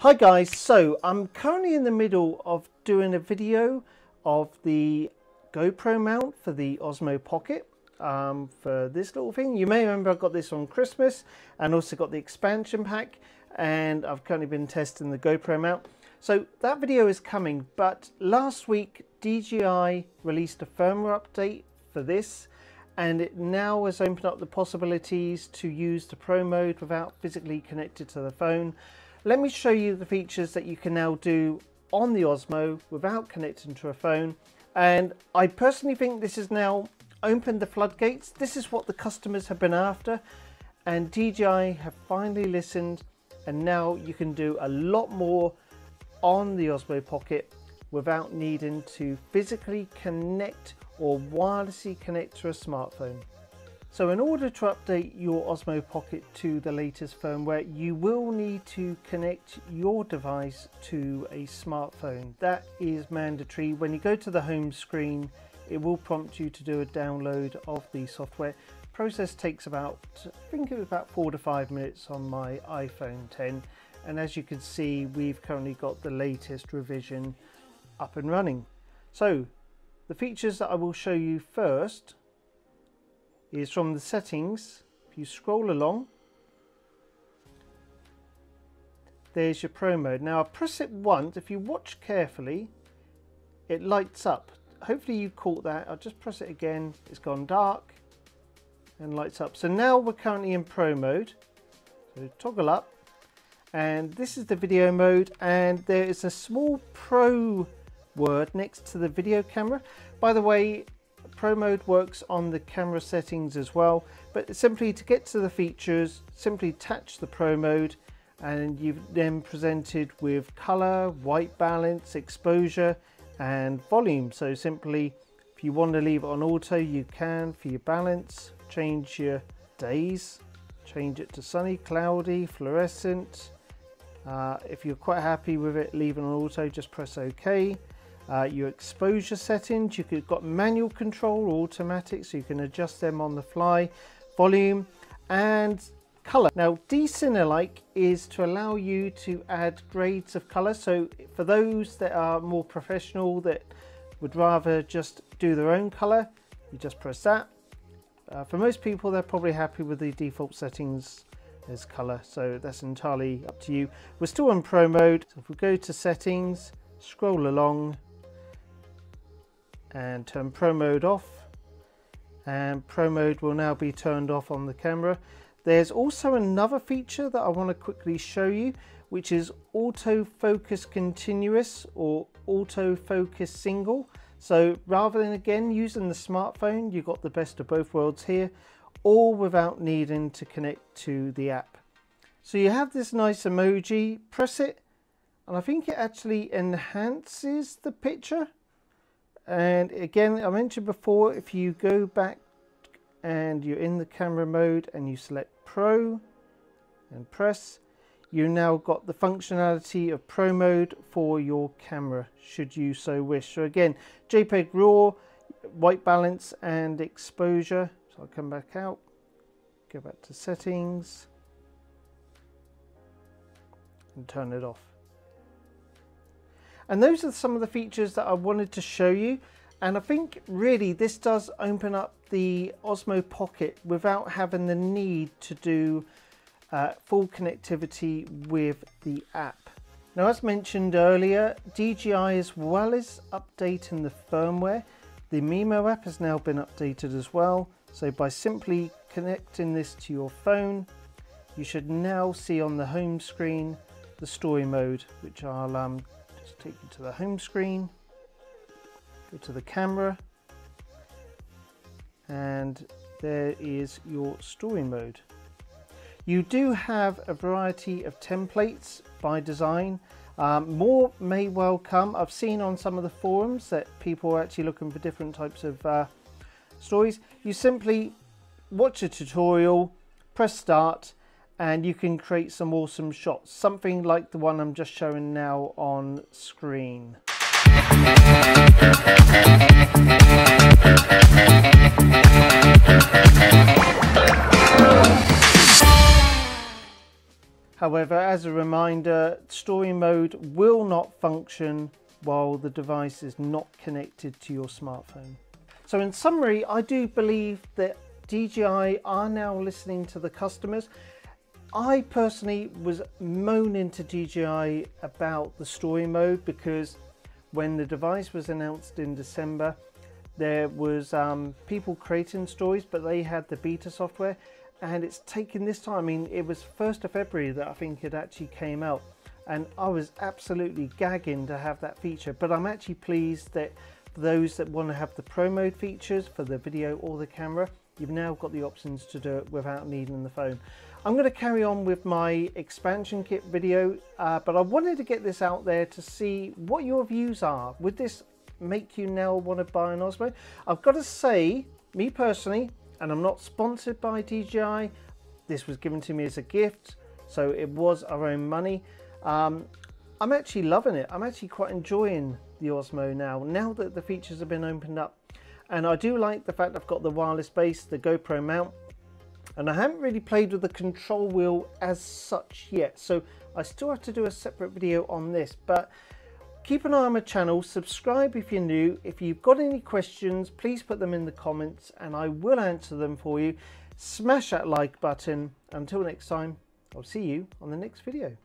Hi guys, so I'm currently in the middle of doing a video of the GoPro mount for the Osmo Pocket for this little thing. You may remember I got this on Christmas and also got the expansion pack, and I've currently been testing the GoPro mount. So that video is coming, but last week DJI released a firmware update for this, and it now has opened up the possibilities to use the Pro mode without physically connected to the phone. Let me show you the features that you can now do on the Osmo without connecting to a phone. And I personally think this has now opened the floodgates. This is what the customers have been after, and DJI have finally listened, and now you can do a lot more on the Osmo Pocket without needing to physically connect or wirelessly connect to a smartphone. So in order to update your Osmo Pocket to the latest firmware, you will need to connect your device to a smartphone. That is mandatory. When you go to the home screen, it will prompt you to do a download of the software. The process takes about, I think it was about 4 to 5 minutes on my iPhone 10. And as you can see, we've currently got the latest revision up and running. So the features that I will show you first is from the settings. If you scroll along, there's your Pro mode. Now I press it once. If you watch carefully, it lights up. Hopefully you caught that. I'll just press it again. It's gone dark and lights up. So now we're currently in Pro mode. So toggle up, and this is the video mode, and there is a small Pro word next to the video camera. By the way, Pro mode works on the camera settings as well, but simply to get to the features, simply touch the Pro mode, and you've then presented with color, white balance, exposure and volume. So simply, if you want to leave it on auto, you can. For your balance, change your days, change it to sunny, cloudy, fluorescent. If you're quite happy with it, leave it on auto, just press OK. Your exposure settings, you've got manual control or automatic, so you can adjust them on the fly. Volume and color. Now D-CineLike is to allow you to add grades of color. So for those that are more professional, that would rather just do their own color, you just press that. For most people, they're probably happy with the default settings as color, so that's entirely up to you. We're still in Pro mode, so if we go to settings, scroll along and turn Pro mode off, and Pro mode will now be turned off on the camera. There's also another feature that I want to quickly show you, which is autofocus continuous or autofocus single. So rather than again using the smartphone, you've got the best of both worlds here, all without needing to connect to the app. So you have this nice emoji, press it, and I think it actually enhances the picture. And again, I mentioned before, if you go back and you're in the camera mode and you select Pro and press, you now got the functionality of Pro mode for your camera, should you so wish. So again, JPEG RAW, white balance and exposure. So I'll come back out, go back to settings and turn it off. And those are some of the features that I wanted to show you. And I think really this does open up the Osmo Pocket without having the need to do full connectivity with the app. Now, as mentioned earlier, DJI, as well as updating the firmware, the Mimo app has now been updated as well. So by simply connecting this to your phone, you should now see on the home screen the story mode, which I'll just take you to the home screen, go to the camera, and there is your story mode. You do have a variety of templates by design. More may well come. I've seen on some of the forums that people are actually looking for different types of stories. You simply watch a tutorial, press start, and you can create some awesome shots, something like the one I'm just showing now on screen. However, as a reminder, story mode will not function while the device is not connected to your smartphone. So in summary, I do believe that DJI are now listening to the customers. I personally was moaning to DJI about the story mode because when the device was announced in December, there was people creating stories, but they had the beta software, and it's taken this time. I mean, it was 1st of February that I think it actually came out, and I was absolutely gagging to have that feature. But I'm actually pleased that for those that want to have the Pro mode features for the video or the camera, you've now got the options to do it without needing the phone. I'm going to carry on with my expansion kit video, but I wanted to get this out there to see what your views are. Would this make you now want to buy an Osmo? I've got to say, me personally, and I'm not sponsored by DJI, this was given to me as a gift, so it was our own money. I'm actually loving it. I'm actually quite enjoying the Osmo now that the features have been opened up. And I do like the fact I've got the wireless base, the GoPro mount, and I haven't really played with the control wheel as such yet, so I still have to do a separate video on this. But keep an eye on my channel, subscribe if you're new. If you've got any questions, please put them in the comments and I will answer them for you. Smash that like button. Until next time, I'll see you on the next video.